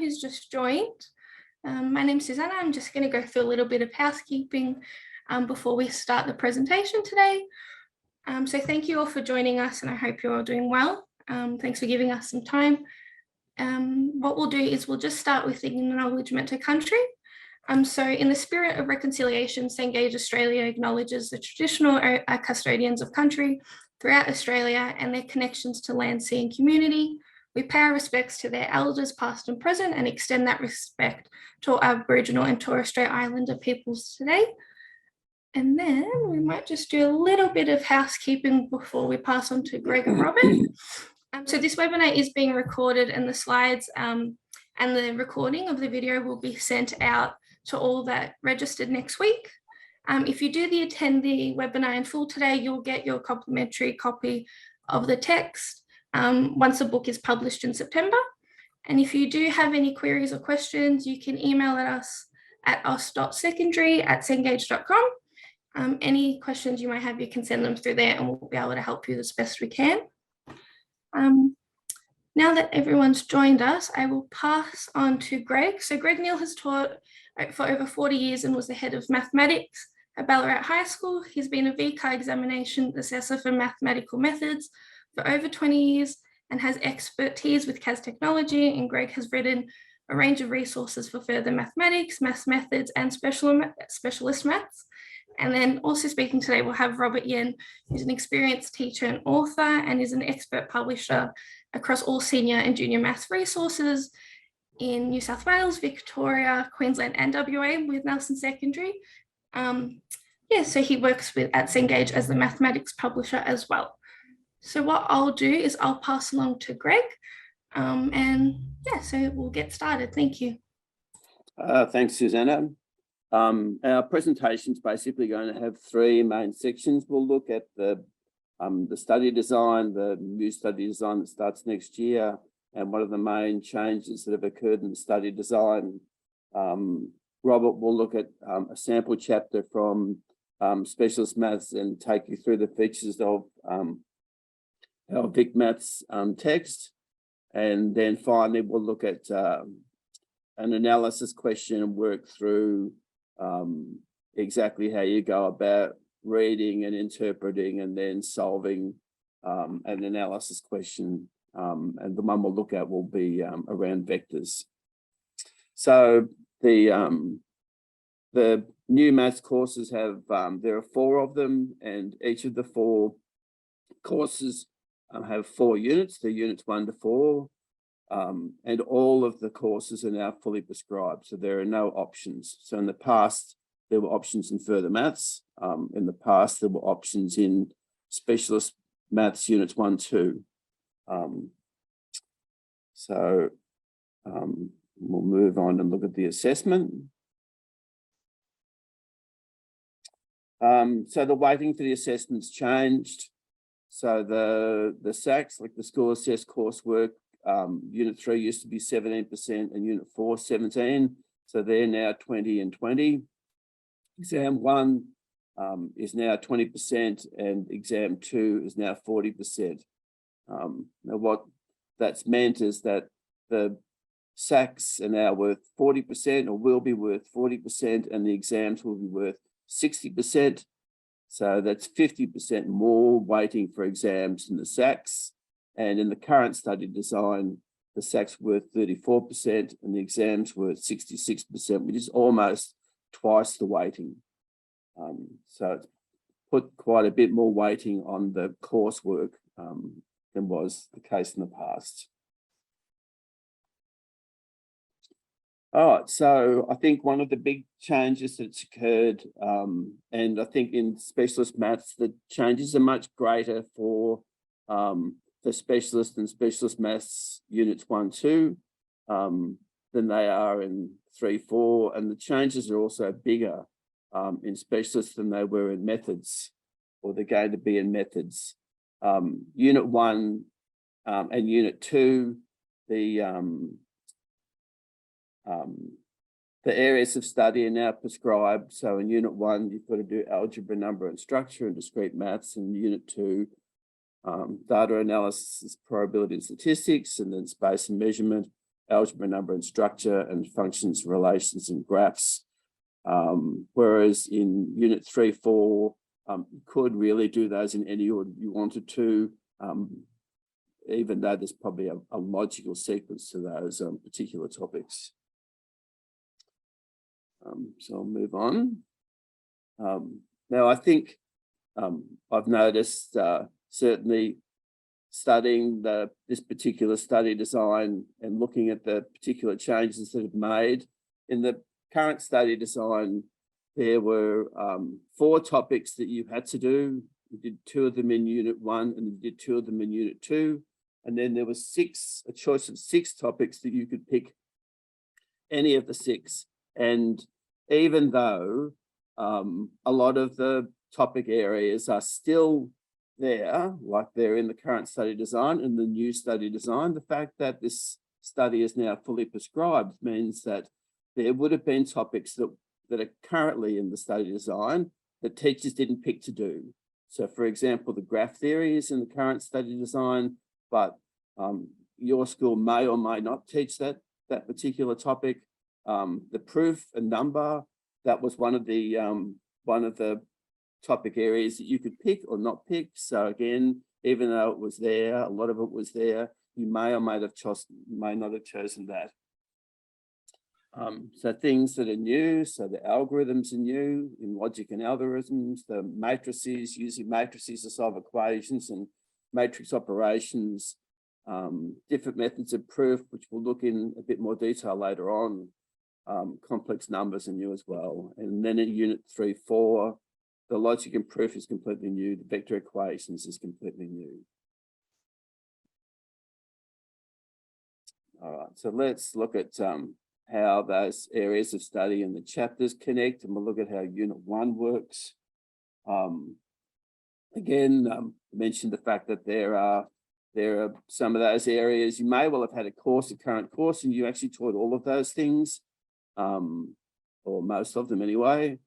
who's just joined. My name's Susanna. I'm just going to go through a little bit of housekeeping before we start the presentation today. So thank you all for joining us, and I hope you're all doing well. Thanks for giving us some time. What we'll do is we'll just start with the acknowledgement to country. So in the spirit of reconciliation, Cengage Australia acknowledges the traditional custodians of country throughout Australia and their connections to land, sea and community. We pay our respects to their elders past and present and extend that respect to all Aboriginal and Torres Strait Islander peoples today. And then we might just do a little bit of housekeeping before we pass on to Greg and Robert. So this webinar is being recorded, and the slides and the recording of the video will be sent out to all that registered next week. If you do attend the webinar in full today, you'll get your complimentary copy of the text once the book is published in September. And if you do have any queries or questions, you can email us at os.secondary@cengage.com. Any questions you might have, you can send them through there and we'll be able to help you as best we can. Now that everyone's joined us, I will pass on to Greg. So Greg Neal has taught for over 40 years and was the head of mathematics at Ballarat High School. He's been a VCE examination assessor for mathematical methods for over 20 years and has expertise with CAS technology. And Greg has written a range of resources for further mathematics, maths methods, and specialist maths. And then also speaking today, we'll have Robert Yen, who's an experienced teacher and author and is an expert publisher across all senior and junior maths resources in New South Wales, Victoria, Queensland, and WA with Nelson Secondary. So he works at Cengage as the mathematics publisher as well. So what I'll do is I'll pass along to Greg, so we'll get started. Thank you. Thanks, Susanna. Our presentation is basically going to have three main sections. We'll look at the study design, the new study design that starts next year, and what are the main changes that have occurred in the study design. Robert will look at a sample chapter from specialist maths and take you through the features of our VICmaths text. And then finally, we'll look at an analysis question and work through exactly how you go about reading and interpreting and then solving an analysis question. And the one we'll look at will be around vectors. So the new maths courses have, there are 4 of them, and each of the 4 courses have 4 units. They're units 1 to 4. And all of the courses are now fully prescribed, so there are no options. So in the past, there were options in further maths. In the past, there were options in specialist maths units 1, 2. We'll move on and look at the assessment. So the weighting for the assessment's changed. So the SACs, like the school assessed coursework, unit 3 used to be 17% and unit 4, 17. So they're now 20 and 20. Exam 1 is now 20% and exam 2 is now 40%. Now what that's meant is that the SACs are now worth 40% or will be worth 40% and the exams will be worth 60%. So that's 50% more weighting for exams than the SACs. And in the current study design, the SACs worth 34% and the exams worth 66%, which is almost twice the weighting. So it's put quite a bit more weighting on the coursework than was the case in the past. All right, so I think one of the big changes that's occurred, and I think in specialist maths, the changes are much greater for specialist and specialist maths units 1, 2 than they are in 3, 4, and the changes are also bigger in specialists than they were in methods, or they're going to be in methods. Unit 1 and unit 2, the areas of study are now prescribed. So in unit 1, you've got to do algebra, number and structure and discrete maths. In unit 2, data analysis, probability and statistics, and then space and measurement. algebra, number and structure, and functions, relations, and graphs. Whereas in Unit 3, 4, you could really do those in any order you wanted to, even though there's probably a logical sequence to those particular topics. So I'll move on. Now, I think I've noticed certainly studying this particular study design and looking at the particular changes that have made. In the current study design, there were 4 topics that you had to do. You did 2 of them in Unit 1 and you did 2 of them in Unit 2. And then there was a choice of 6 topics that you could pick any of the 6. And even though a lot of the topic areas are still there, like they're in the current study design and the new study design, the fact that this study is now fully prescribed means that there would have been topics that are currently in the study design that teachers didn't pick to do. So for example, the graph theory is in the current study design, but your school may or may not teach that particular topic. The proof and number, that was one of the topic areas that you could pick or not pick. So again, even though it was there, a lot of it was there, you may or may not have chosen that. So things that are new, so the algorithms are new in logic and algorithms, the matrices, using matrices to solve equations and matrix operations, different methods of proof, which we'll look in a bit more detail later on. Complex numbers are new as well. And then in Unit 3, 4, the logic and proof is completely new. The vector equations is completely new. All right, so let's look at how those areas of study and the chapters connect, and we'll look at how Unit 1 works. Again, I mentioned the fact that there are some of those areas. You may well have had a current course, and you actually taught all of those things, or most of them anyway.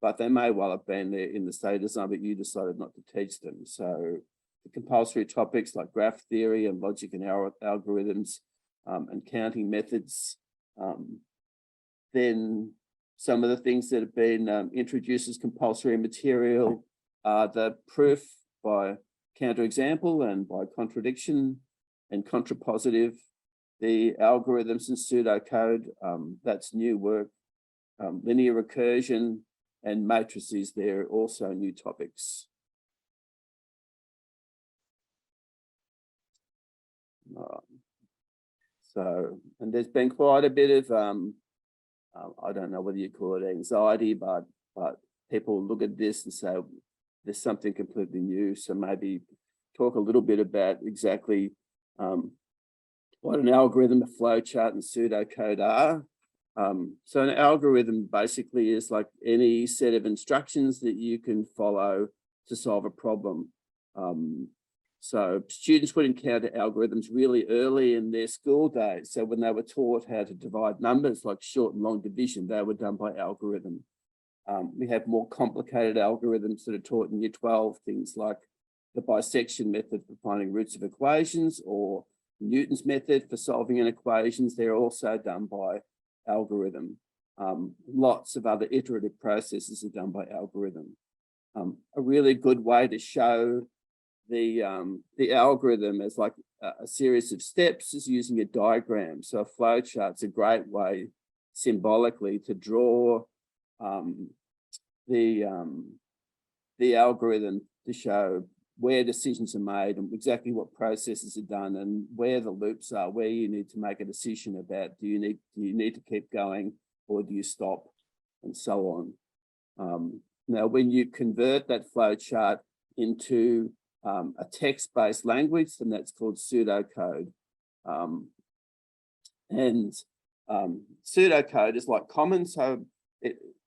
But they may well have been there in the study design, but you decided not to teach them. So the compulsory topics like graph theory and logic and algorithms and counting methods. Then some of the things that have been introduced as compulsory material are the proof by counterexample and by contradiction and contrapositive, the algorithms and pseudocode, that's new work, linear recursion and matrices, they're also new topics. So, and there's been quite a bit of, I don't know whether you call it anxiety, but people look at this and say, there's something completely new. So maybe talk a little bit about exactly what an algorithm, a flowchart, and pseudocode are. So an algorithm basically is like any set of instructions that you can follow to solve a problem. So students would encounter algorithms really early in their school days. So when they were taught how to divide numbers like short and long division, they were done by algorithm. We have more complicated algorithms that are taught in Year 12, things like the bisection method for finding roots of equations or Newton's method for solving an equations. They're also done by algorithm. Lots of other iterative processes are done by algorithm. A really good way to show the algorithm as like a series of steps is using a diagram. So a flowchart's a great way symbolically to draw the algorithm to show where decisions are made and exactly what processes are done and where the loops are, where you need to make a decision about do you need to keep going or do you stop, and so on. Now, when you convert that flowchart into a text-based language, then that's called pseudocode. Pseudocode is like common, so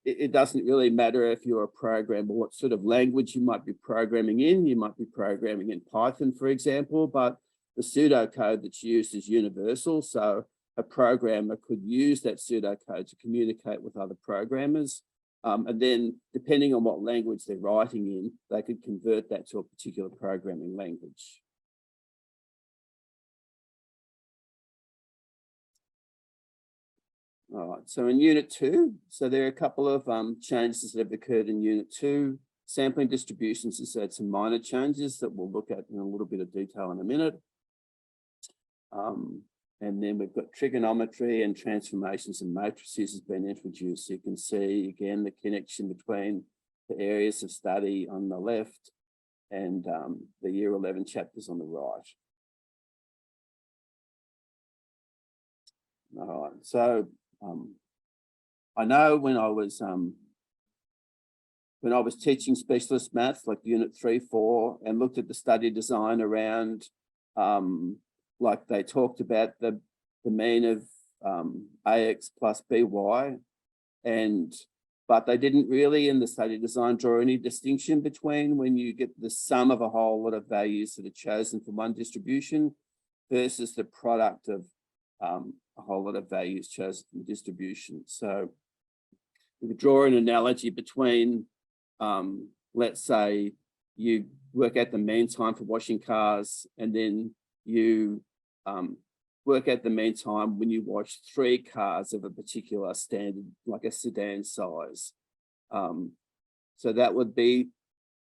it doesn't really matter if you're a programmer, what sort of language you might be programming in. You might be programming in Python, for example, but the pseudocode that's used is universal. So a programmer could use that pseudocode to communicate with other programmers. And then depending on what language they're writing in, they could convert that to a particular programming language. All right, so in Unit 2, so there are a couple of changes that have occurred in Unit 2. Sampling distributions has had some minor changes that we'll look at in a little bit of detail in a minute. And then we've got trigonometry and transformations and matrices has been introduced. So you can see again the connection between the areas of study on the left and the Year 11 chapters on the right. All right, so I know when I was teaching specialist maths like Unit 3, 4, and looked at the study design around like they talked about the mean of AX plus BY, but they didn't really in the study design draw any distinction between when you get the sum of a whole lot of values that are chosen from one distribution versus the product of a whole lot of values chosen from distribution. So we could draw an analogy between, let's say you work out the mean time for washing cars, and then you work out the mean time when you wash 3 cars of a particular standard, like a sedan size. So that would be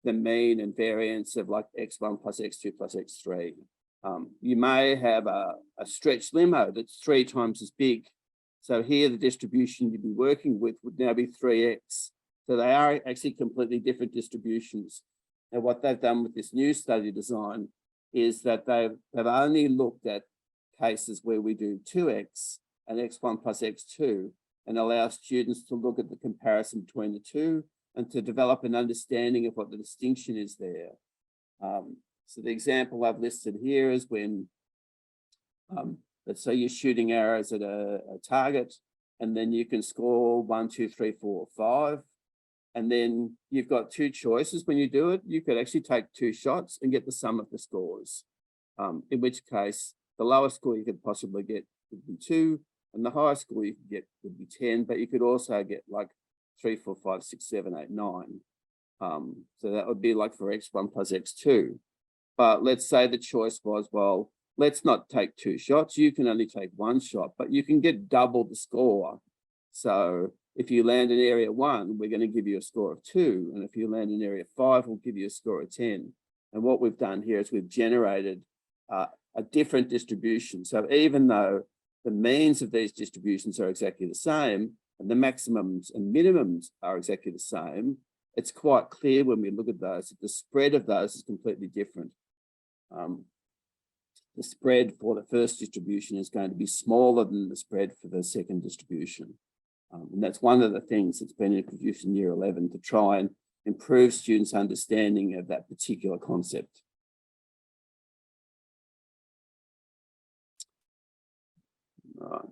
the mean and variance of like x1 plus x2 plus x3. You may have a stretched limo that's 3 times as big. So here the distribution you'd be working with would now be 3x. So they are actually completely different distributions. And what they've done with this new study design is that they've only looked at cases where we do 2x and x1 plus x2 and allow students to look at the comparison between the two and to develop an understanding of what the distinction is there. So the example I've listed here is when, let's say you're shooting arrows at a target, and then you can score 1, 2, 3, 4, 5. And then you've got 2 choices when you do it. You could actually take 2 shots and get the sum of the scores, in which case the lowest score you could possibly get would be 2, and the highest score you could get would be 10, but you could also get like 3, 4, 5, 6, 7, 8, 9. So that would be like for x1 plus x2. But let's say the choice was, well, let's not take 2 shots. You can only take 1 shot, but you can get double the score. So if you land in area 1, we're going to give you a score of 2. And if you land in area 5, we'll give you a score of 10. And what we've done here is we've generated a different distribution. So even though the means of these distributions are exactly the same, and the maximums and minimums are exactly the same, it's quite clear when we look at those that the spread of those is completely different. The spread for the first distribution is going to be smaller than the spread for the second distribution. And that's one of the things that's been introduced in Year 11 to try and improve students' understanding of that particular concept.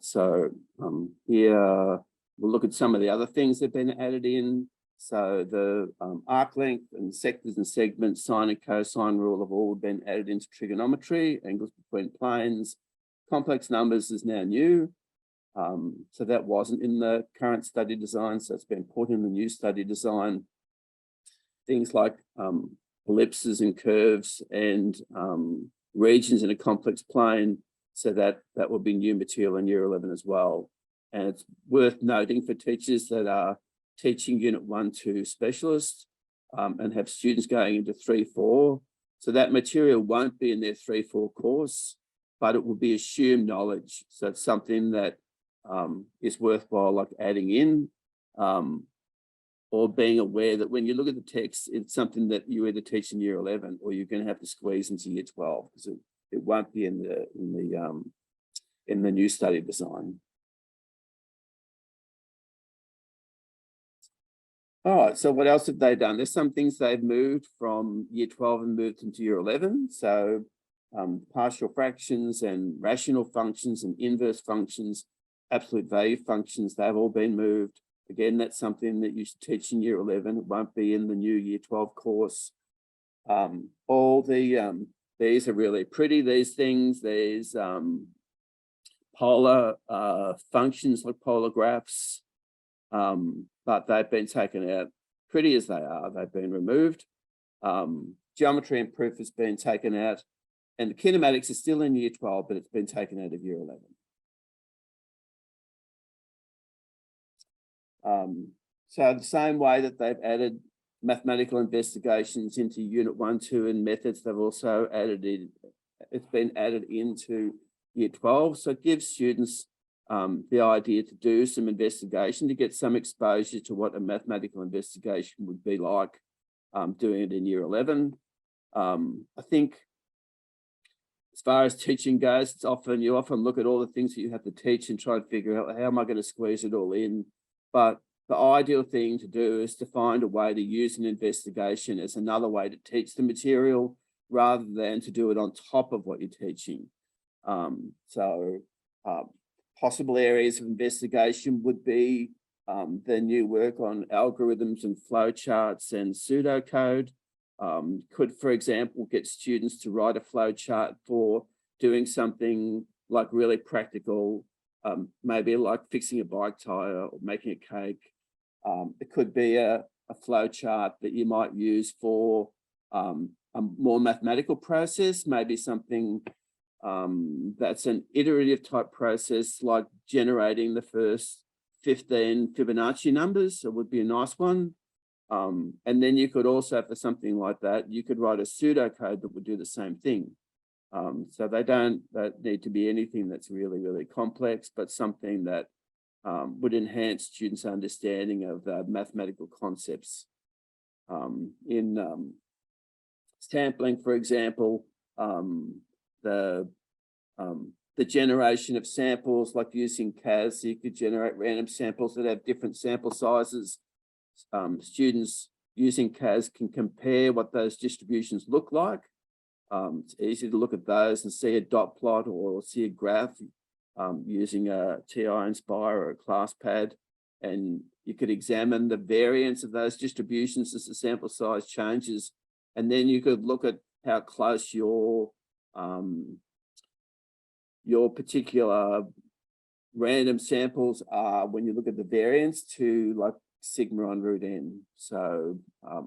So here we'll look at some of the other things that have been added in. So the arc length and sectors and segments, sine and cosine rule have all been added into trigonometry. Angles between planes, complex numbers is now new. So that wasn't in the current study design, so it's been put in the new study design. Things like ellipses and curves and regions in a complex plane, so that will be new material in Year 11 as well. And it's worth noting for teachers that are teaching Unit 1, 2 specialists and have students going into 3, 4. So that material won't be in their 3, 4 course, but it will be assumed knowledge. So it's something that is worthwhile like adding in or being aware that when you look at the text, it's something that you either teach in Year 11 or you're going to have to squeeze into Year 12 because it won't be in the new study design. All right, so what else have they done? There's some things they've moved from Year 12 and moved into Year 11. So partial fractions and rational functions and inverse functions, absolute value functions, they've all been moved. Again, that's something that you should teach in Year 11. It won't be in the new Year 12 course. All the, these are really pretty, these things. There's polar functions like polar graphs. But they've been taken out. Pretty as they are, they've been removed. Geometry and proof has been taken out, and the kinematics is still in Year 12, but it's been taken out of Year 11. So the same way that they've added mathematical investigations into Unit 1, 2 and methods, they've also it's been added into Year 12. So it gives students the idea to do some investigation, to get some exposure to what a mathematical investigation would be like doing it in Year 11. I think as far as teaching goes, you often look at all the things that you have to teach and try and figure out how am I going to squeeze it all in. But the ideal thing to do is to find a way to use an investigation as another way to teach the material rather than to do it on top of what you're teaching. Possible areas of investigation would be the new work on algorithms and flowcharts and pseudocode. Could, for example, get students to write a flowchart for doing something like really practical, maybe like fixing a bike tire or making a cake. It could be a flowchart that you might use for a more mathematical process, maybe something that's an iterative type process, like generating the first 15 Fibonacci numbers. It would be a nice one. And then you could also, for something like that, you could write a pseudocode that would do the same thing. So they don't need to be anything that's really, really complex, but something that would enhance students' understanding of mathematical concepts. In sampling, for example, the generation of samples, like using CAS, so you could generate random samples that have different sample sizes. Students using CAS can compare what those distributions look like. It's easy to look at those and see a dot plot or see a graph using a TI Inspire or a ClassPad, and you could examine the variance of those distributions as the sample size changes, and then you could look at how close your particular random samples are when you look at the variance to like sigma on root n. So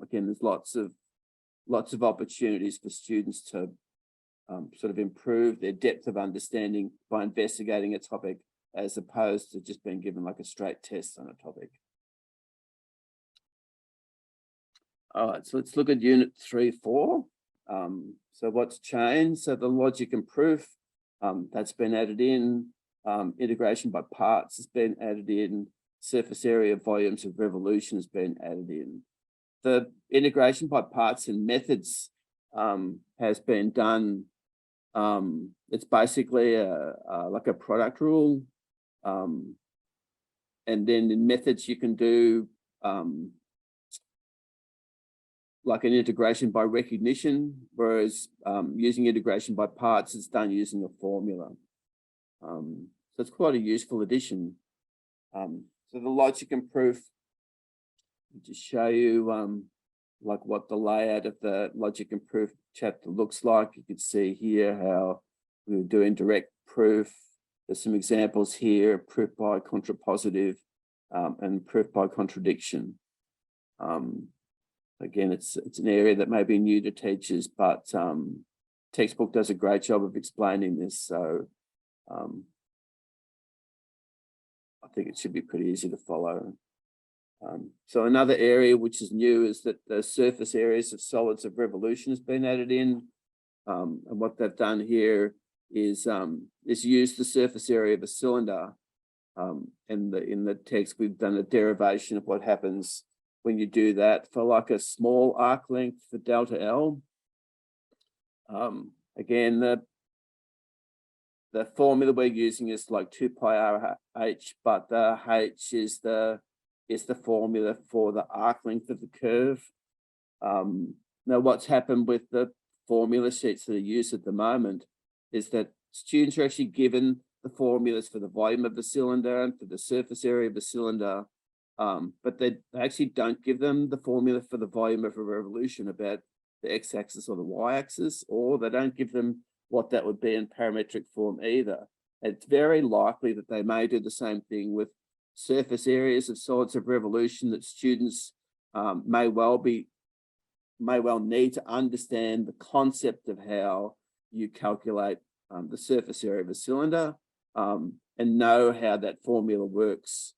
again, there's lots of opportunities for students to sort of improve their depth of understanding by investigating a topic as opposed to just being given like a straight test on a topic. All right, so let's look at Unit 3.4. So what's changed? So the logic and proof, that's been added in. Integration by parts has been added in. Surface area volumes of revolution has been added in. The integration by parts and methods has been done. It's basically like a product rule. And then in methods, you can do like an integration by recognition, whereas using integration by parts is done using a formula. So it's quite a useful addition. So the logic and proof, I'll just show you like what the layout of the logic and proof chapter looks like. You can see here how we were doing direct proof. There's some examples here, proof by contrapositive and proof by contradiction. Again, it's an area that may be new to teachers, but textbook does a great job of explaining this. So I think it should be pretty easy to follow. So another area which is new is that the surface areas of solids of revolution has been added in. And what they've done here is use the surface area of a cylinder. In the text, we've done a derivation of what happens when you do that for like a small arc length for delta L. Again, the formula we're using is like 2 pi RH, but the H is the formula for the arc length of the curve. Now, what's happened with the formula sheets that are used at the moment is that students are actually given the formulas for the volume of the cylinder and for the surface area of the cylinder, but they actually don't give them the formula for the volume of a revolution about the x-axis or the y-axis, or they don't give them what that would be in parametric form either. It's very likely that they may do the same thing with surface areas of solids of revolution, that students may well need to understand the concept of how you calculate the surface area of a cylinder and know how that formula works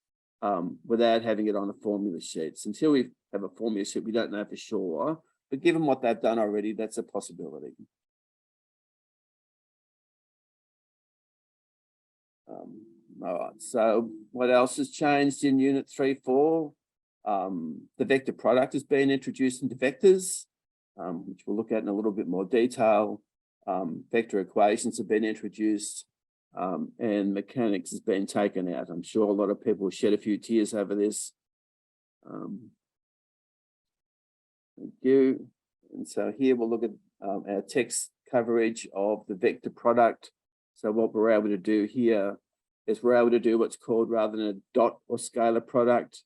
without having it on a formula sheet. So until we have a formula sheet, we don't know for sure. But given what they've done already, that's a possibility. All right, so what else has changed in Unit 3.4? The vector product has been introduced into vectors, which we'll look at in a little bit more detail. Vector equations have been introduced, and mechanics has been taken out. I'm sure a lot of people shed a few tears over this. Thank you. And so here we'll look at our text coverage of the vector product. So what we're able to do here is we're able to do what's called, rather than a dot or scalar product,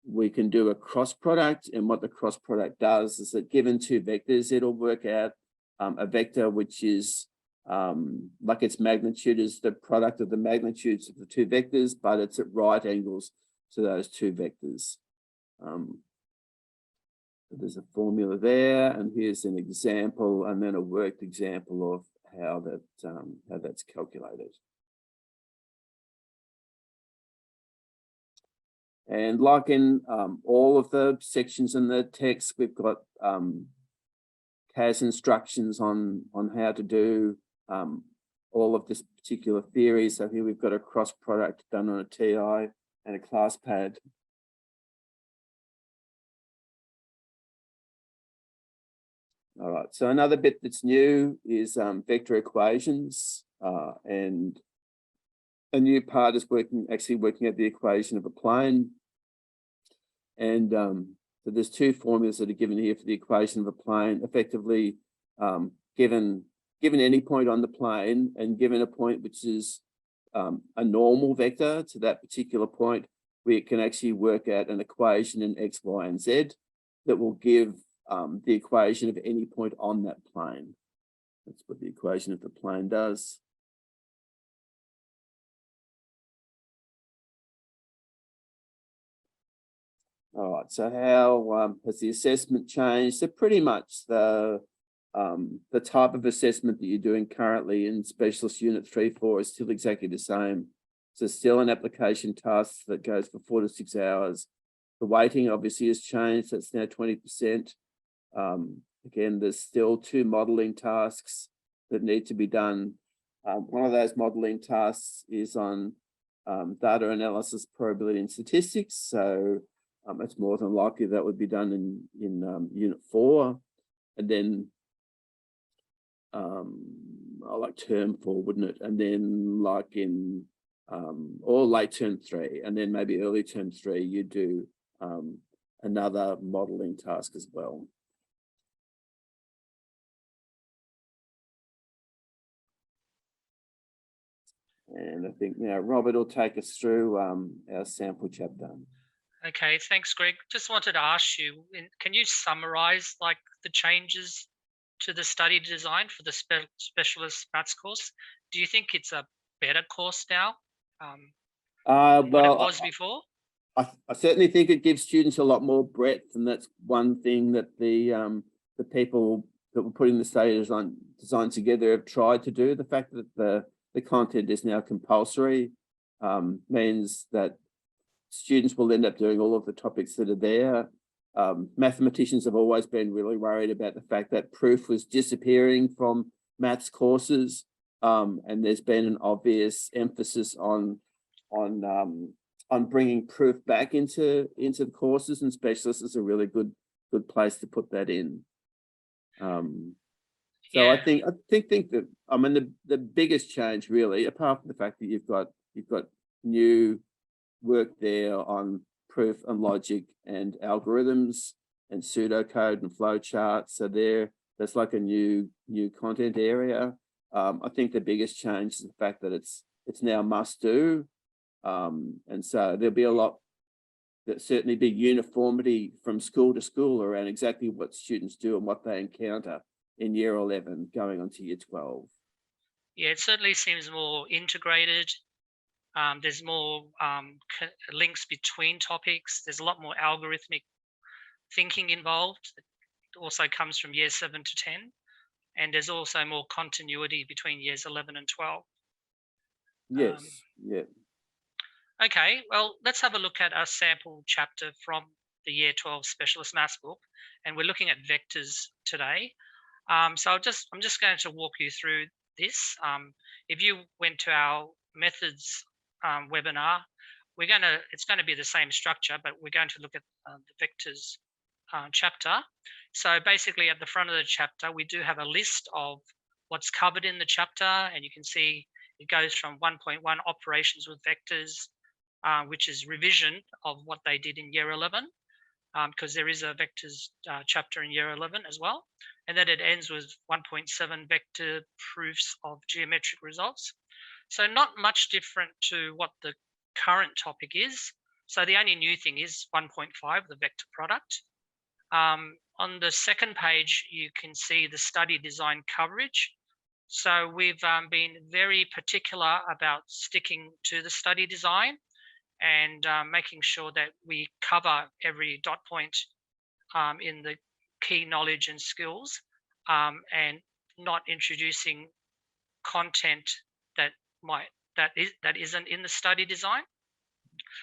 we can do a cross product. And what the cross product does is that given two vectors, it'll work out a vector which is like its magnitude is the product of the magnitudes of the two vectors, but it's at right angles to those two vectors. There's a formula there, and here's an example, and then a worked example of how that's calculated. And like in all of the sections in the text, we've got CAS instructions on how to do all of this particular theory. So here we've got a cross product done on a TI and a class pad. All right, so another bit that's new is vector equations, and a new part is actually working out the equation of a plane. And so there's two formulas that are given here for the equation of a plane. Effectively, given any point on the plane and given a point which is a normal vector to that particular point, we can actually work out an equation in X, Y, and Z that will give the equation of any point on that plane. That's what the equation of the plane does. All right, so how has the assessment changed? So pretty much the type of assessment that you're doing currently in Specialist Unit 3.4 is still exactly the same. So still an application task that goes for 4 to 6 hours. The weighting obviously has changed. That's now 20%. Again, there's still 2 modelling tasks that need to be done. One of those modelling tasks is on data analysis, probability, and statistics. So it's more than likely that would be done in Unit 4. And then like term 4, wouldn't it? And then like in or late term 3, and then maybe early term 3, you do another modelling task as well. And I think now Robert will take us through our sample chapter. Okay, thanks, Greg. Just wanted to ask you, can you summarize like the changes to the study design for the specialist maths course? Do you think it's a better course now than what it was before? I certainly think it gives students a lot more breadth, and that's one thing that the people that were putting the study design together have tried to do. The fact that the content is now compulsory means that students will end up doing all of the topics that are there. Mathematicians have always been really worried about the fact that proof was disappearing from maths courses, and there's been an obvious emphasis on bringing proof back into the courses, and specialists is a really good place to put that in. So yeah. I think that the biggest change really, apart from the fact that you've got new work there on proof and logic and algorithms and pseudocode and flowcharts. So that's like a new content area. I think the biggest change is the fact that it's now must do. And so there'll certainly be uniformity from school to school around exactly what students do and what they encounter in year 11 going on to year 12. Yeah, it certainly seems more integrated. There's more links between topics. There's a lot more algorithmic thinking involved. It also comes from year 7 to 10. And there's also more continuity between years 11 and 12. Yes, yeah. Okay, well, let's have a look at a sample chapter from the Year 12 Specialist Maths book, and we're looking at vectors today. So I'm just going to walk you through this. If you went to our methods webinar, it's going to be the same structure, but we're going to look at the vectors chapter. So basically at the front of the chapter, we do have a list of what's covered in the chapter, and you can see it goes from 1.1 operations with vectors, which is revision of what they did in year 11, because there is a vectors chapter in year 11 as well. And then it ends with 1.7 vector proofs of geometric results. So not much different to what the current topic is. So the only new thing is 1.5, the vector product. On the second page, you can see the study design coverage. So we've been very particular about sticking to the study design and making sure that we cover every dot point in the key knowledge and skills, and not introducing content that isn't in the study design.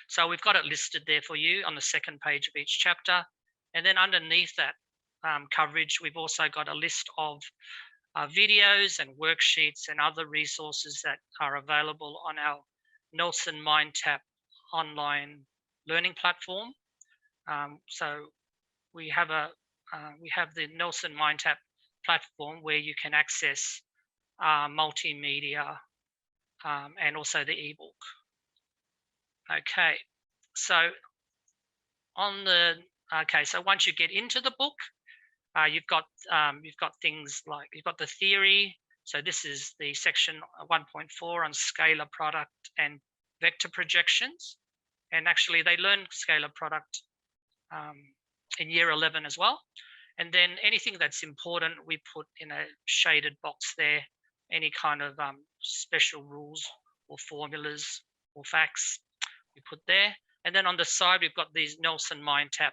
So we've got it listed there for you on the second page of each chapter. And then underneath that coverage, we've also got a list of videos and worksheets and other resources that are available on our Nelson VICmaths online learning platform. So we have the Nelson VICmaths platform where you can access multimedia and also the ebook. Okay, so so once you get into the book, you've got things like you've got the theory. So this is the section 1.4 on scalar product and vector projections, and actually they learn scalar product in year 11 as well. And then anything that's important, we put in a shaded box there, any kind of special rules or formulas or facts we put there. And then on the side, we've got these Nelson VICmaths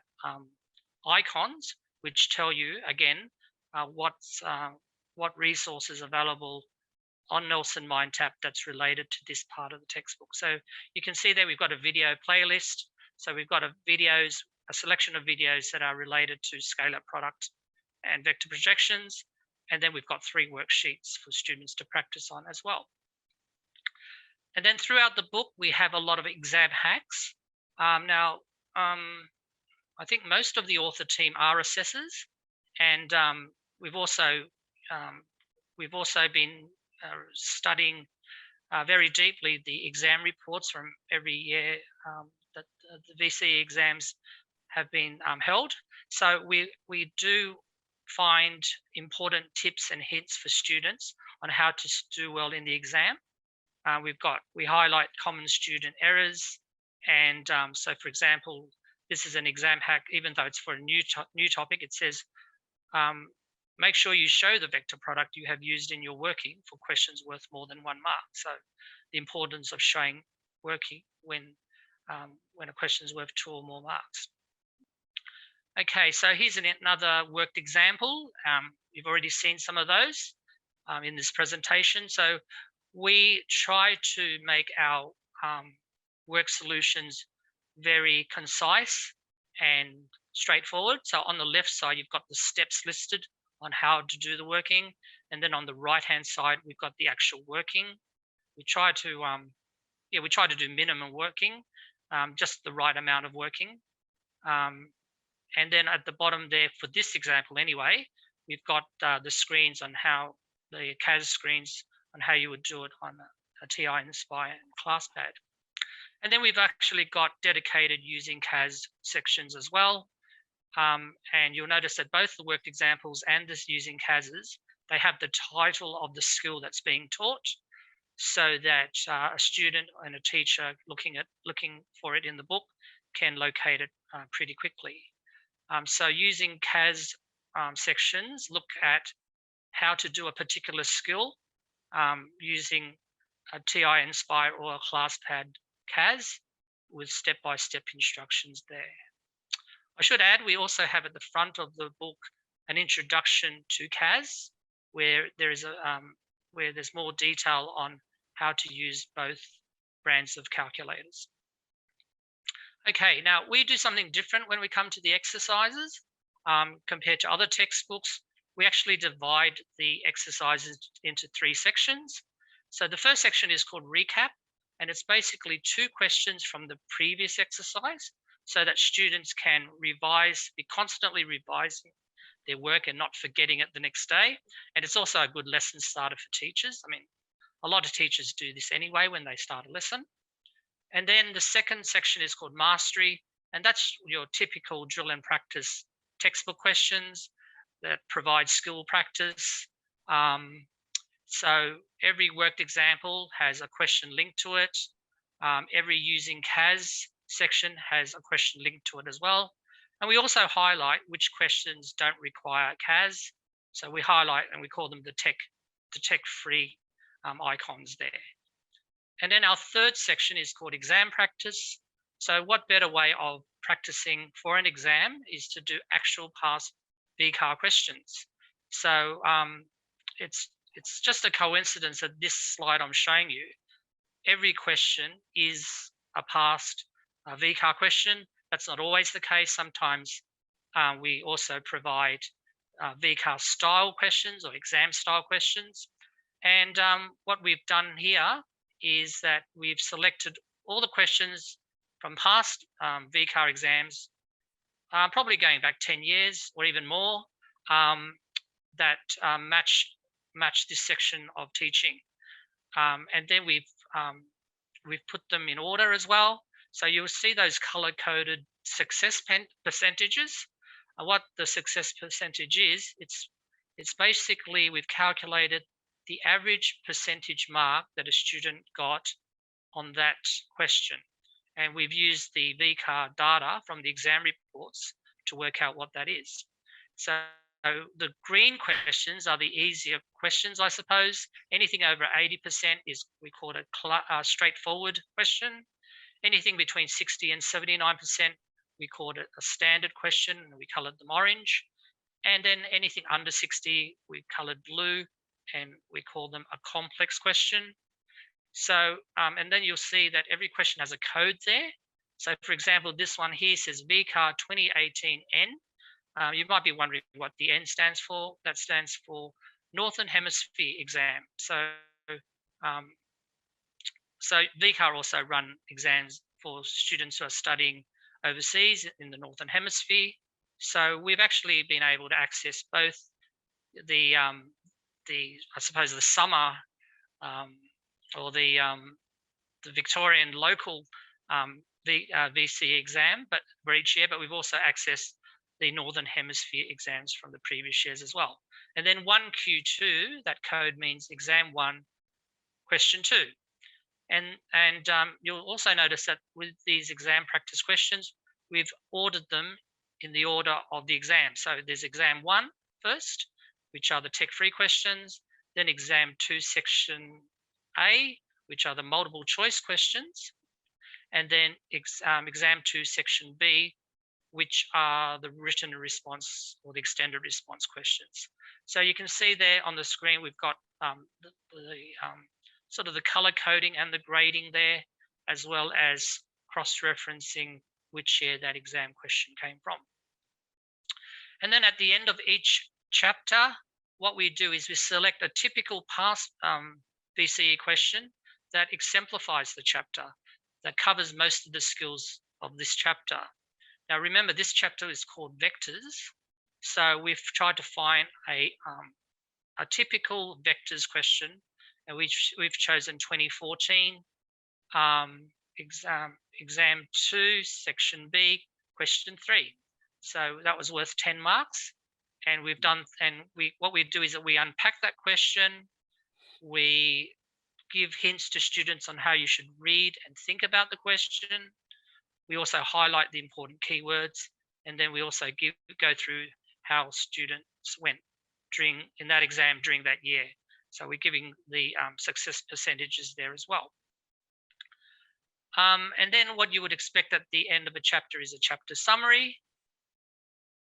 icons, which tell you, again, what resources available on Nelson VICmaths that's related to this part of the textbook. So you can see there we've got a video playlist. So we've got a selection of videos that are related to scalar product and vector projections. And then we've got 3 worksheets for students to practice on as well. And then throughout the book, we have a lot of exam hacks. Now, I think most of the author team are assessors, and we've also been studying very deeply the exam reports from every year that the VCE exams have been held. So we do find important tips and hints for students on how to do well in the exam. We highlight common student errors, and so for example, this is an exam hack. Even though it's for a new topic, it says make sure you show the vector product you have used in your working for questions worth more than 1 mark. So the importance of showing working when a question is worth 2 or more marks. Okay, so here's another worked example. You've already seen some of those in this presentation. So we try to make our work solutions very concise and straightforward. So on the left side, you've got the steps listed on how to do the working. And then on the right-hand side, we've got the actual working. We try to do minimum working, just the right amount of working. And then at the bottom there, for this example anyway, we've got the screens on how, the CAS screens on how you would do it on a TI Inspire and ClassPad. And then we've actually got dedicated using CAS sections as well. And you'll notice that both the worked examples and this using CASs, they have the title of the skill that's being taught, so that a student and a teacher looking for it in the book can locate it pretty quickly. So using CAS sections, look at how to do a particular skill using a TI Inspire or a ClassPad CAS with step-by-step instructions there. I should add, we also have at the front of the book an introduction to CAS, where there's more detail on how to use both brands of calculators. Okay, now we do something different when we come to the exercises compared to other textbooks. We actually divide the exercises into 3 sections. So the first section is called recap, and it's basically 2 questions from the previous exercise so that students can revise, be constantly revising their work and not forgetting it the next day. And it's also a good lesson starter for teachers. I mean, a lot of teachers do this anyway when they start a lesson. And then the second section is called mastery, and that's your typical drill and practice textbook questions that provide skill practice. So every worked example has a question linked to it. Every using CAS section has a question linked to it as well. And we also highlight which questions don't require CAS. So we highlight and we call them the tech-free icons there. And then our third section is called exam practice. So what better way of practicing for an exam is to do actual past VCAR questions. So it's just a coincidence that this slide I'm showing you, every question is a past VCAR question. That's not always the case. Sometimes we also provide VCAR style questions or exam style questions. And what we've done here is that we've selected all the questions from past VCAR exams, probably going back 10 years or even more, that match this section of teaching. And then we've put them in order as well. So you'll see those color-coded success percentages. What the success percentage is, it's basically we've calculated the average percentage mark that a student got on that question. And we've used the VCAR data from the exam reports to work out what that is. So the green questions are the easier questions, I suppose. Anything over 80% is, we call it a straightforward question. Anything between 60 and 79%, we called it a standard question, and we colored them orange. And then anything under 60, we colored blue, and we call them a complex question. So, and then you'll see that every question has a code there. So for example, this one here says VCAR 2018N. You might be wondering what the N stands for. That stands for Northern Hemisphere exam. So, so VCAR also run exams for students who are studying overseas in the Northern Hemisphere. So we've actually been able to access both the I suppose the summer or the Victorian local VCE exam, but for each year. But we've also accessed the Northern Hemisphere exams from the previous years as well. And then 1Q2, that code means exam 1, question 2. And you'll also notice that with these exam practice questions, we've ordered them in the order of the exam. So there's exam 1 first, which are the tech-free questions, then exam 2 section A, which are the multiple choice questions, and then exam 2 section B, which are the written response or the extended response questions. So you can see there on the screen, we've got sort of the color coding and the grading there, as well as cross-referencing which year that exam question came from. And then at the end of each chapter, what we do is we select a typical past VCE question that exemplifies the chapter, that covers most of the skills of this chapter. Now remember, this chapter is called vectors. So we've tried to find a typical vectors question, and we've chosen 2014 exam 2, section B, question 3. So that was worth 10 marks. And we've done, and what we do is that we unpack that question. We give hints to students on how you should read and think about the question. We also highlight the important keywords, and then we also go through how students went in that exam during that year. So we're giving the success percentages there as well. And then what you would expect at the end of a chapter is a chapter summary.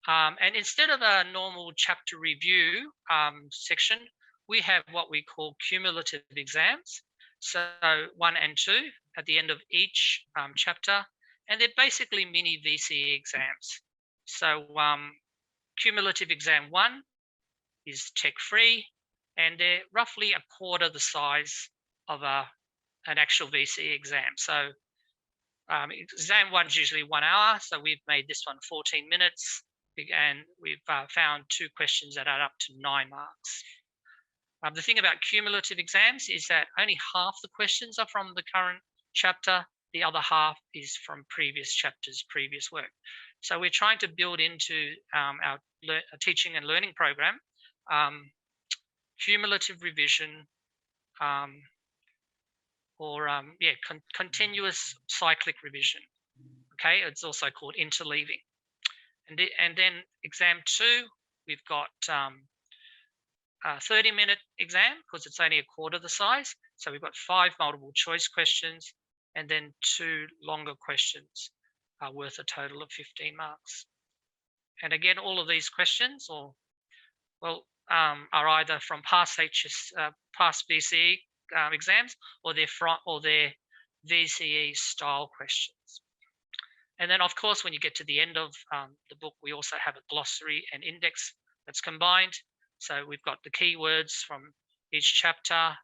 And instead of a normal chapter review section, we have what we call cumulative exams. So 1 and 2 at the end of each chapter. and they're basically mini VCE exams. So cumulative exam 1 is tech-free, and they're roughly a quarter the size of an actual VCE exam. So exam 1 is usually 1 hour, so we've made this one 14 minutes, and we've found 2 questions that add up to 9 marks. The thing about cumulative exams is that only half the questions are from the current chapter, the other half is from previous chapters, previous work. So we're trying to build into our teaching and learning program cumulative revision, continuous cyclic revision. Okay, it's also called interleaving. And then exam 2, we've got a 30-minute exam because it's only a quarter the size. So we've got 5 multiple choice questions and then 2 longer questions worth a total of 15 marks. And again, all of these questions are either from past VCE exams, or they're VCE style questions. And then, of course, when you get to the end of the book, we also have a glossary and index that's combined. So we've got the keywords from each chapter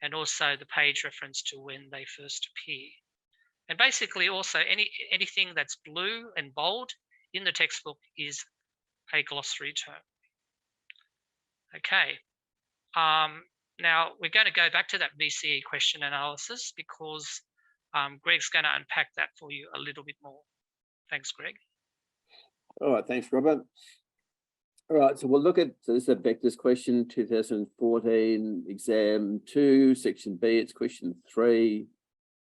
and also the page reference to when they first appear. And basically also anything that's blue and bold in the textbook is a glossary term. Okay. Now we're going to go back to that VCE question analysis because Greg's going to unpack that for you a little bit more. Thanks, Greg. All right, thanks, Robert. All right, so we'll look at, so this is a vectors question, 2014, exam 2, section B, it's question 3.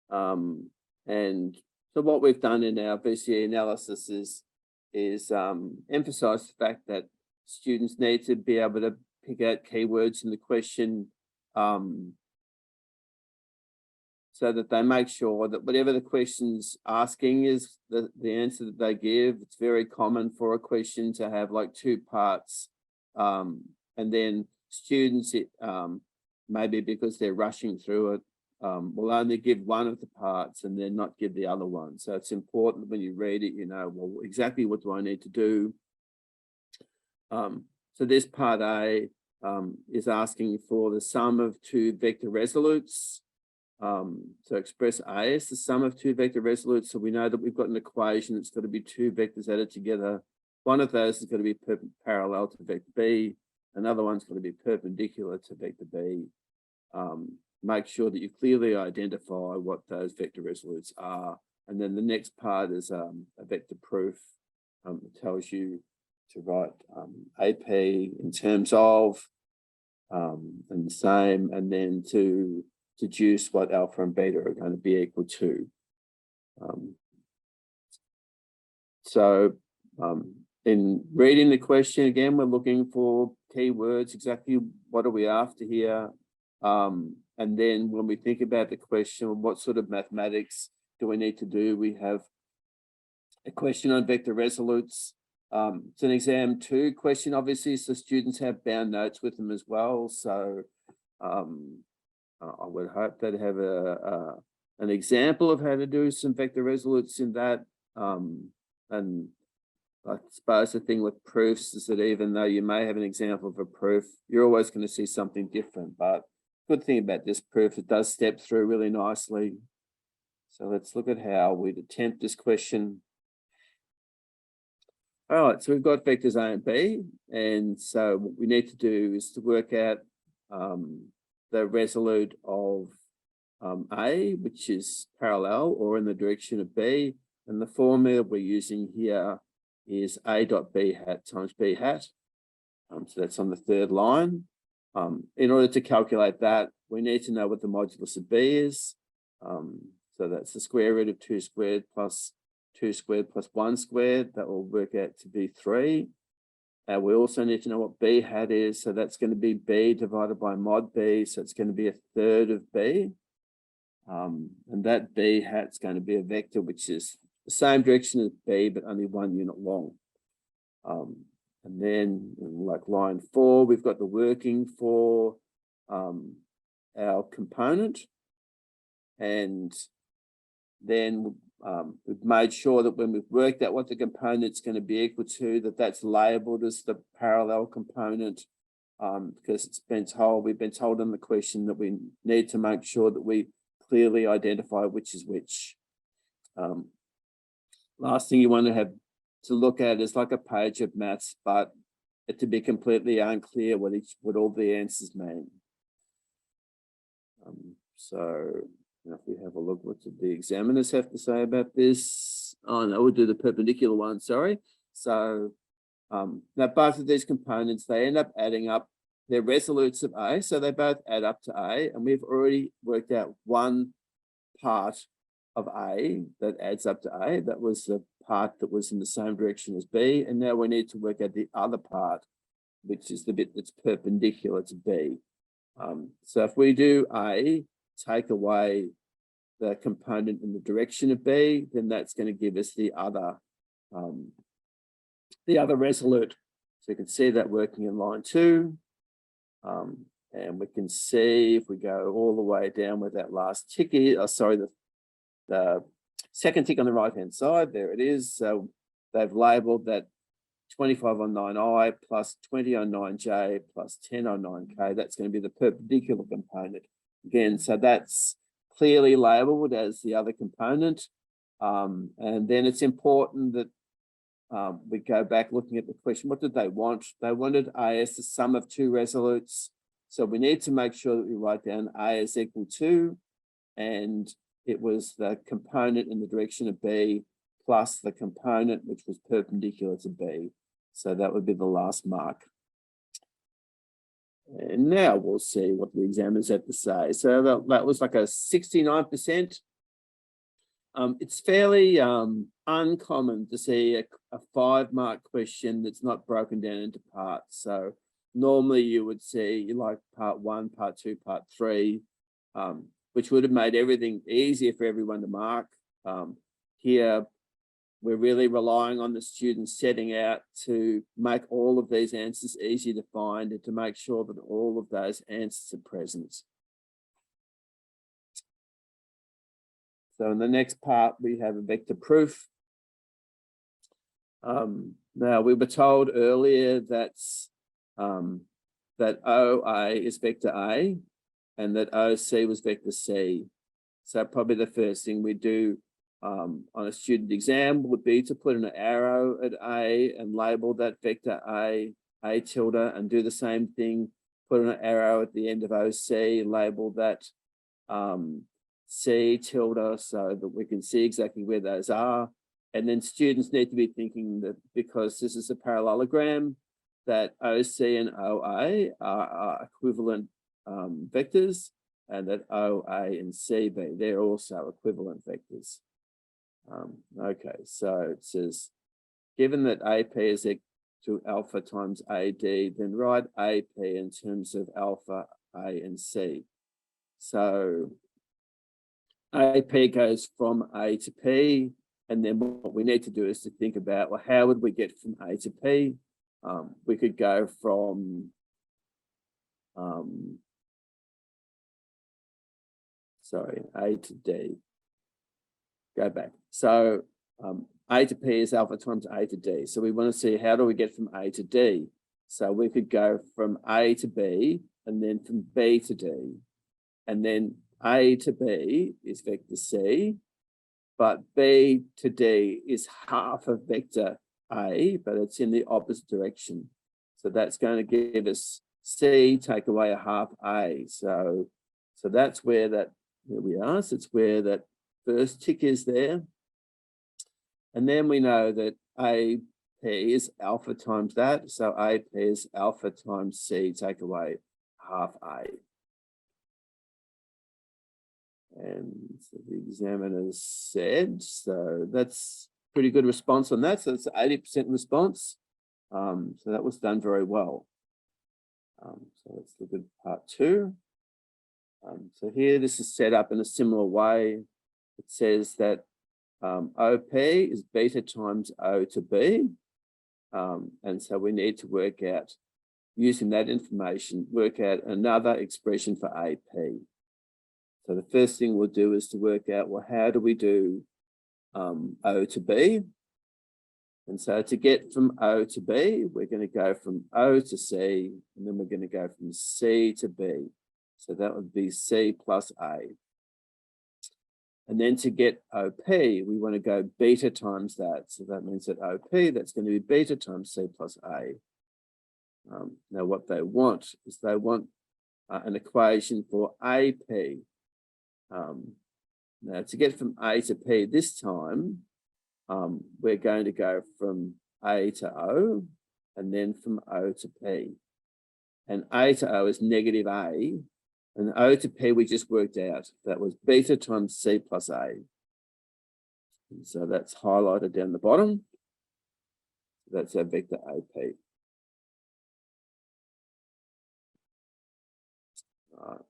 And so what we've done in our VCE analysis is emphasize the fact that students need to be able to pick out keywords in the question so that they make sure that whatever the question's asking is the answer that they give. It's very common for a question to have like 2 parts. And then students, maybe because they're rushing through it, will only give one of the parts and then not give the other one. So it's important when you read it, you know, well, exactly what do I need to do? So this part A is asking for the sum of 2 vector resolutes. So express A as the sum of 2 vector resolutes. So we know that we've got an equation that's got to be 2 vectors added together. One of those is going to be parallel to vector B. Another one's going to be perpendicular to vector B. Make sure that you clearly identify what those vector resolutes are. And then the next part is a vector proof. It tells you to write AP in terms of and the same, and then to deduce what alpha and beta are going to be equal to. In reading the question again, we're looking for keywords, exactly what are we after here? And then when we think about the question, what sort of mathematics do we need to do? We have a question on vector resolutes. It's an exam 2 question, obviously, so students have bound notes with them as well. So I would hope they'd have an example of how to do some vector resolutes in that. And I suppose the thing with proofs is that even though you may have an example of a proof, you're always going to see something different. But good thing about this proof, it does step through really nicely. So let's look at how we'd attempt this question. All right, so we've got vectors A and B. And so what we need to do is to work out the resolute of A, which is parallel or in the direction of B. And the formula we're using here is A dot B hat times B hat. So that's on the 3rd line. In order to calculate that, we need to know what the modulus of B is. So that's the square root of 2 squared plus 2 squared plus 1 squared. That will work out to be 3. We also need to know what B hat is. So that's going to be B divided by mod B. So it's going to be 1/3 of B. And that B hat's going to be a vector, which is the same direction as B, but only 1 unit long. And then like line 4, we've got the working for our component. And then we've made sure that when we've worked out what the component's going to be equal to, that's labeled as the parallel component, because we've been told in the question that we need to make sure that we clearly identify which is which. Last thing you want to have to look at is like a page of maths, but it to be completely unclear what all the answers mean. So if we have a look, what did the examiners have to say about this? Oh no, we'll do the perpendicular one, sorry. So now both of these components, they end up adding up, they're resolutes of A, so they both add up to A, and we've already worked out one part of A that adds up to A. That was the part that was in the same direction as B, and now we need to work out the other part, which is the bit that's perpendicular to B. So if we do A, take away the component in the direction of B, then that's going to give us the other resolute. So you can see that working in line 2. And we can see if we go all the way down with that last tick, the second tick on the right-hand side, there it is. So they've labeled that 25 on 9i plus 20 on 9j plus 10 on 9k. That's going to be the perpendicular component. Again, so that's clearly labeled as the other component. And then it's important that we go back looking at the question. What did they want? They wanted A as the sum of two resolutes. So we need to make sure that we write down A is equal to, and it was the component in the direction of B plus the component which was perpendicular to B. So that would be the last mark. And now we'll see what the examiners have to say. So that was like a 69%. It's fairly uncommon to see a 5-mark question that's not broken down into parts. So normally you would see like part 1, part 2, part 3, which would have made everything easier for everyone to mark. Here, we're really relying on the students setting out to make all of these answers easy to find and to make sure that all of those answers are present. So in the next part, we have a vector proof. Now, we were told earlier that OA is vector A and that OC was vector C. So probably the first thing we do on a student exam would be to put an arrow at A and label that vector A tilde, and do the same thing, put an arrow at the end of OC, label that C tilde, so that we can see exactly where those are. And then students need to be thinking that because this is a parallelogram, that OC and OA are equivalent vectors, and that OA and CB, they're also equivalent vectors. Okay, so it says, given that AP is equal to alpha times AD, then write AP in terms of alpha, A, and C. So AP goes from A to P, and then what we need to do is to think about, well, how would we get from A to P? We could go from A to D. Go back. So A to P is alpha times A to D. So we want to see, how do we get from A to D? So we could go from A to B, and then from B to D. And then A to B is vector C, but B to D is half of vector A, but it's in the opposite direction. So that's going to give us C, take away a half A. So that's where that, here we are. So it's where that first tick is there. And then we know that AP is alpha times that. So AP is alpha times C, take away half A. And so the examiners said, so that's pretty good response on that. So it's 80% response. So that was done very well. So let's look at part 2. So here, this is set up in a similar way. It says that OP is beta times O to B. And so we need to work out, using that information, work out another expression for AP. So the first thing we'll do is to work out, well, how do we do O to B. And so to get from O to B, we're going to go from O to C, and then we're going to go from C to B. So that would be C plus A. And then to get OP, we want to go beta times that. So that means that OP, that's going to be beta times C plus A. Now what they want is they want an equation for AP. Now to get from A to P this time, we're going to go from A to O and then from O to P. And A to O is negative A, and O to P we just worked out. That was beta times C plus A. And so that's highlighted down the bottom. That's our vector AP.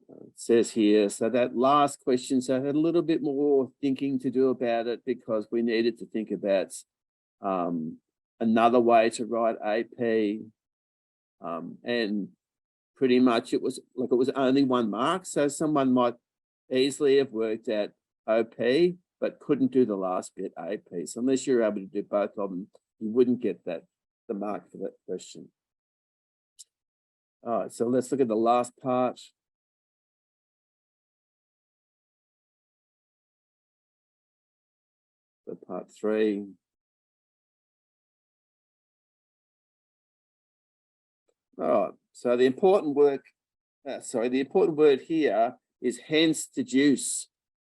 It says here, so that last question, so I had a little bit more thinking to do about it because we needed to think about another way to write AP. And pretty much it was only 1 mark. So someone might easily have worked out OP, but couldn't do the last bit AP. So unless you're able to do both of them, you wouldn't get the mark for that question. All right, so let's look at the last part. So part 3. All right, so the important word here is hence deduce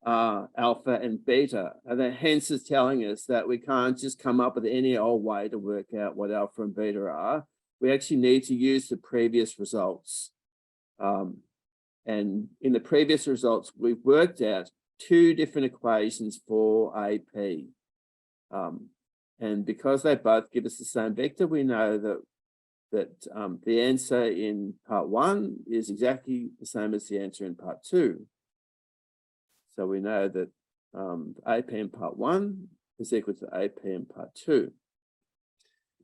alpha and beta. And that hence is telling us that we can't just come up with any old way to work out what alpha and beta are. We actually need to use the previous results. And in the previous results, we've worked out 2 different equations for AP. And because they both give us the same vector, we know that the answer in part 1 is exactly the same as the answer in part 2. So we know that AP in part 1 is equal to AP in part 2.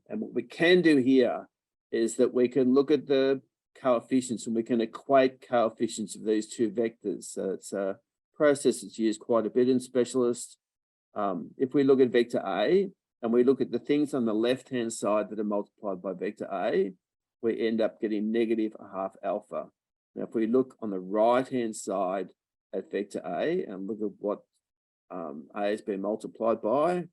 And what we can do here is that we can look at the coefficients and we can equate coefficients of these 2 vectors. So it's a process that's used quite a bit in specialist. If we look at vector A, and we look at the things on the left-hand side that are multiplied by vector A, we end up getting negative a half alpha. Now, if we look on the right-hand side at vector A and look at what A has been multiplied by,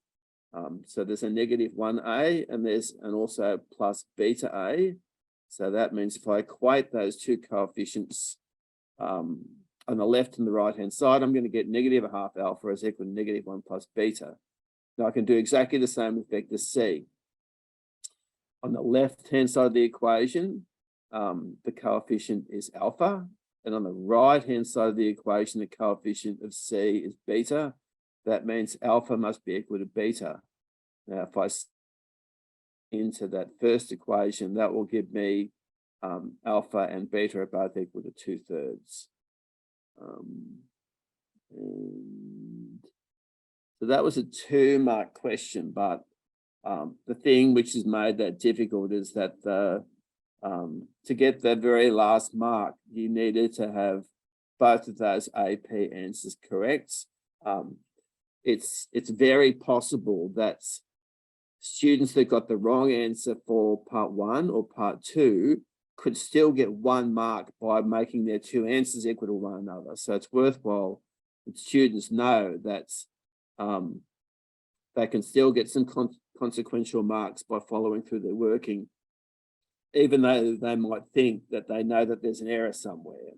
so there's a negative 1A and there's also plus beta A. So that means if I equate those 2 coefficients on the left and the right-hand side, I'm going to get negative a half alpha is equal to negative 1 plus beta. Now I can do exactly the same with vector C. On the left-hand side of the equation, the coefficient is alpha, and on the right-hand side of the equation, the coefficient of C is beta. That means alpha must be equal to beta. Now, if I into that first equation, that will give me alpha and beta are both equal to 2/3. And so that was a 2-mark question, but the thing which has made that difficult is that to get the very last mark, you needed to have both of those AP answers correct. It's very possible that students that got the wrong answer for part 1 or part 2 could still get 1 mark by making their 2 answers equal to one another. So it's worthwhile that students know that they can still get some consequential marks by following through their working, even though they might think that they know that there's an error somewhere.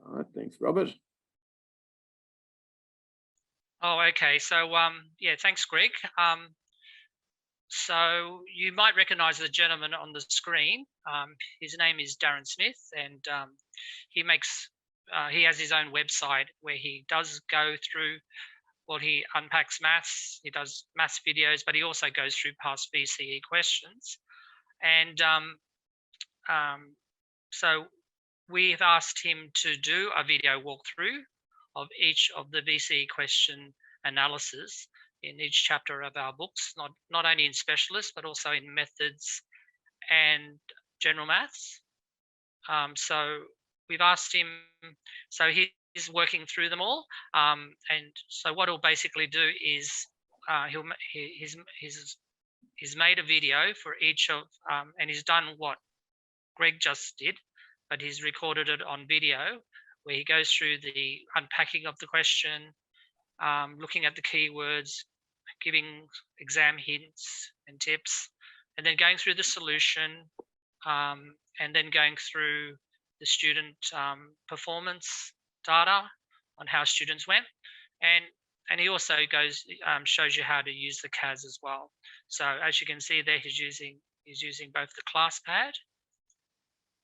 All right, thanks, Robert. Oh, okay. So, yeah, thanks, Greg. So you might recognize the gentleman on the screen. His name is Darren Smith, and he has his own website where he does go through, well, he unpacks maths, he does maths videos, but he also goes through past VCE questions. And so we've asked him to do a video walkthrough of each of the VCE question analysis in each chapter of our books, not only in specialists, but also in methods and general maths. So we've asked him, so is working through them all. And so what he'll basically do is he's made a video for each of, and he's done what Greg just did, but he's recorded it on video where he goes through the unpacking of the question, looking at the keywords, giving exam hints and tips, and then going through the solution, and then going through the student performance data on how students went. And he also shows you how to use the CAS as well. So as you can see there, he's using both the class pad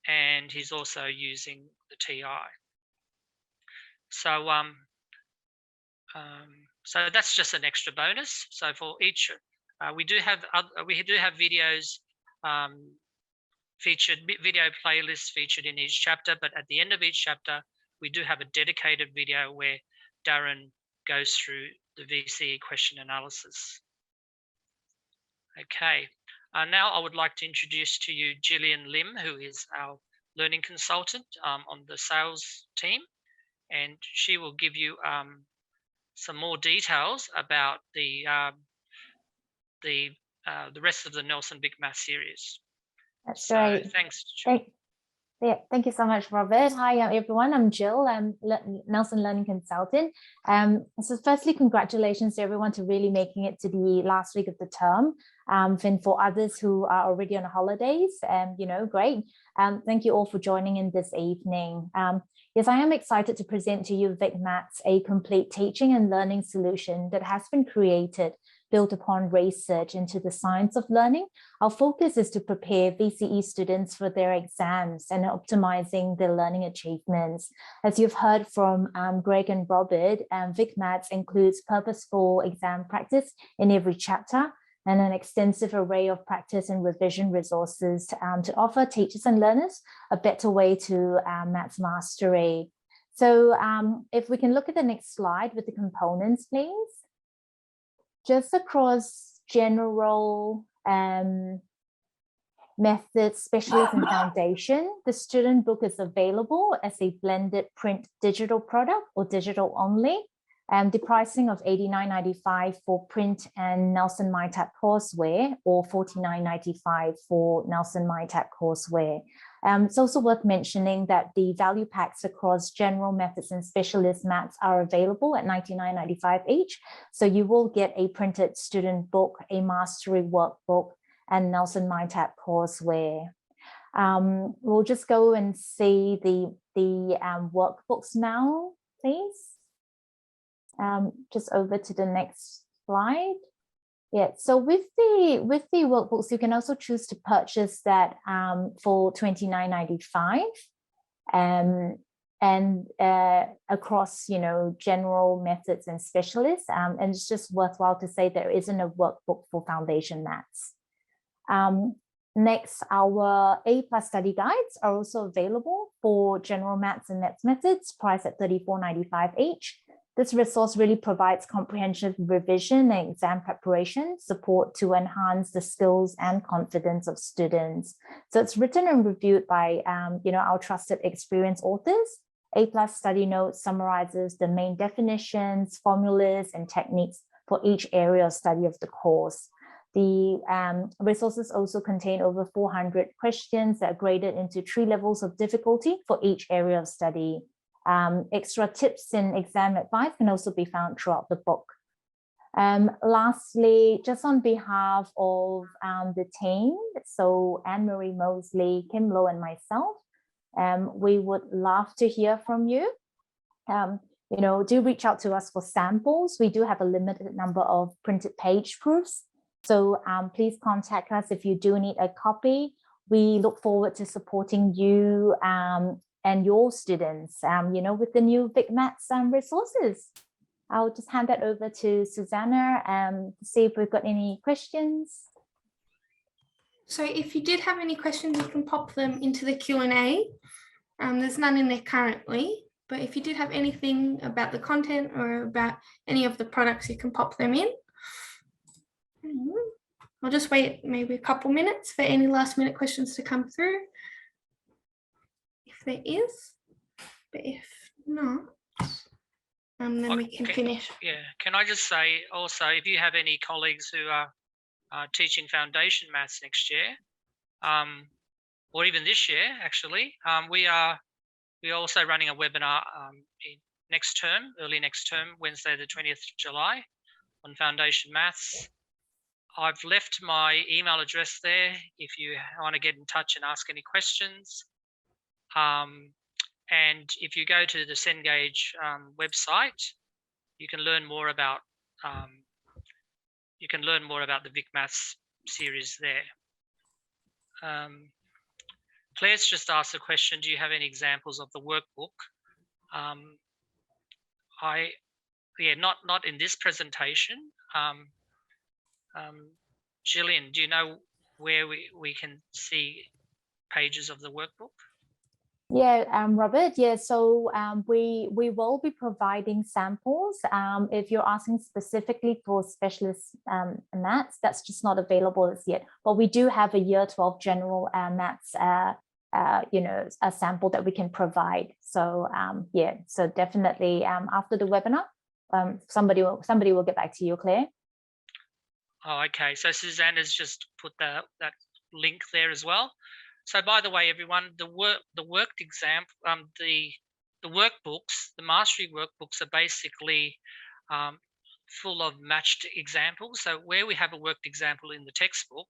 and he's also using the TI. So so that's just an extra bonus. So for each, we do have videos featured, video playlists featured in each chapter, but at the end of each chapter, we do have a dedicated video where Darren goes through the VCE question analysis. Okay, now I would like to introduce to you Gillian Lim, who is our learning consultant on the sales team, and she will give you some more details about the rest of the Nelson VICmaths series. That's so great. Thanks. Yeah, thank you so much, Robert. Hi, everyone. I'm Jill. I'm Nelson Learning Consultant. So firstly, congratulations to everyone to really making it to the last week of the term. And for others who are already on holidays, great. Thank you all for joining in this evening. Yes, I am excited to present to you VicMaths, a complete teaching and learning solution that has been created built upon research into the science of learning. Our focus is to prepare VCE students for their exams and optimizing their learning achievements. As you've heard from Greg and Robert, VicMaths includes purposeful exam practice in every chapter and an extensive array of practice and revision resources to offer teachers and learners a better way to maths mastery. So if we can look at the next slide with the components, please. Just across general methods, specialist and foundation, the student book is available as a blended print digital product or digital only. The pricing of $89.95 for print and Nelson MyTab courseware, or $49.95 for Nelson MyTab courseware. It's also worth mentioning that the value packs across general methods and specialist maths are available at $99.95 each. So you will get a printed student book, a mastery workbook, and Nelson MyTab courseware. We'll just go and see the workbooks now, please. Just over to the next slide. Yeah, so with the workbooks, you can also choose to purchase that for $29.95 and across, general methods and specialists. And it's just worthwhile to say there isn't a workbook for foundation maths. Next, our A+ study guides are also available for general maths and maths methods, priced at $34.95 each. This resource really provides comprehensive revision and exam preparation support to enhance the skills and confidence of students. So it's written and reviewed by, our trusted experienced authors. A+ study notes summarizes the main definitions, formulas, and techniques for each area of study of the course. The resources also contain over 400 questions that are graded into 3 levels of difficulty for each area of study. Extra tips and exam advice can also be found throughout the book. Lastly, just on behalf of the team, so Anne-Marie Mosley, Kim Lowe, and myself, we would love to hear from you. Do reach out to us for samples. We do have a limited number of printed page proofs. So please contact us if you do need a copy. We look forward to supporting you and your students, with the new VicMaths resources. I'll just hand that over to Susanna to see if we've got any questions. So if you did have any questions, you can pop them into the Q&A. There's none in there currently, but if you did have anything about the content or about any of the products, you can pop them in. I'll just wait maybe a couple minutes for any last minute questions to come through. If there is, but if not, Then we can Okay. finish. Yeah. Can I just say also, if you have any colleagues who are teaching foundation maths next year, or even this year, actually, we're also running a webinar next term, early next term, Wednesday, the 20th of July, on foundation maths. I've left my email address there if you want to get in touch and ask any questions. And if you go to the Cengage website, you can learn more about the VicMaths series there. Claire's just asked a question: do you have any examples of the workbook? Not in this presentation. Gillian, do you know where we can see pages of the workbook? Yeah, Robert. Yeah, so we will be providing samples. If you're asking specifically for specialist maths, that's just not available as yet. But we do have a Year 12 general maths, a sample that we can provide. So yeah, so definitely after the webinar, somebody will get back to you, Claire. Oh, okay. So Suzanne has just put that link there as well. So by the way, everyone, the worked exam, the workbooks, the mastery workbooks are basically full of matched examples. So where we have a worked example in the textbook,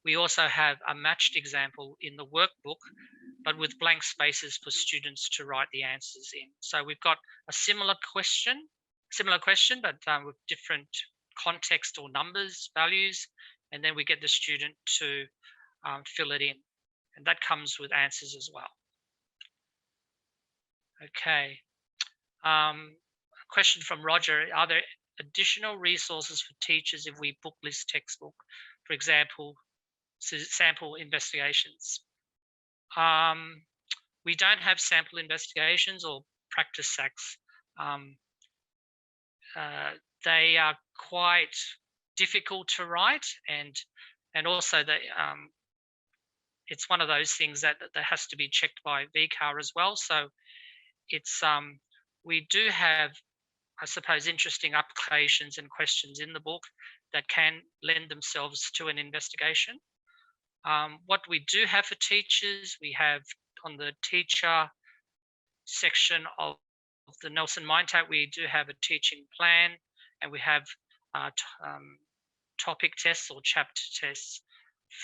we also have a matched example in the workbook, but with blank spaces for students to write the answers in. So we've got a similar question, but with different context or numbers, values, and then we get the student to fill it in. And that comes with answers as well. Okay. A question from Roger: are there additional resources for teachers if we book list textbook, for example, sample investigations? We don't have sample investigations or practice sacks. They are quite difficult to write, and also that it's one of those things that has to be checked by VCAR as well. So it's we do have, I suppose, interesting applications and questions in the book that can lend themselves to an investigation. What we do have for teachers, we have on the teacher section of the Nelson MindTap, we do have a teaching plan, and we have topic tests or chapter tests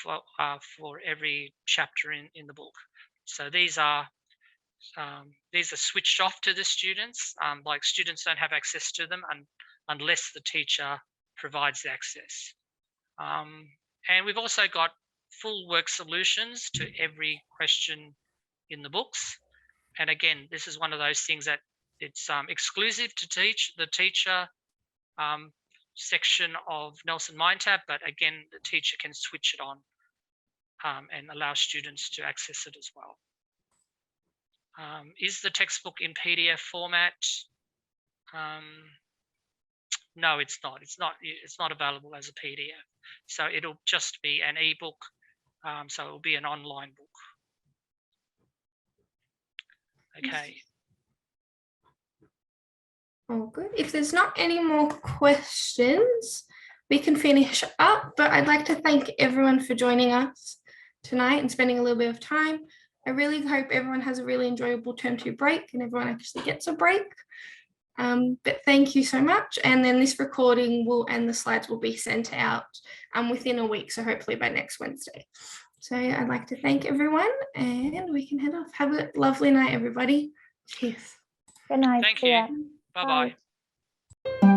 for every chapter in the book. So these are switched off to the students. Like students don't have access to them unless the teacher provides the access. And we've also got full work solutions to every question in the books. And again, this is one of those things that it's exclusive to the teacher section of Nelson MindTap, but again, the teacher can switch it on and allow students to access it as well. Is the textbook in PDF format? No, it's not. It's not available as a PDF. So it'll just be an ebook. So it'll be an online book. Okay. Oh, good. If there's not any more questions, we can finish up. But I'd like to thank everyone for joining us tonight and spending a little bit of time. I really hope everyone has a really enjoyable term 2 break and everyone actually gets a break. But thank you so much. And then this recording and the slides will be sent out within a week. So hopefully by next Wednesday. So I'd like to thank everyone and we can head off. Have a lovely night, everybody. Cheers. Good night. Thank See ya. you. Bye-bye. Bye.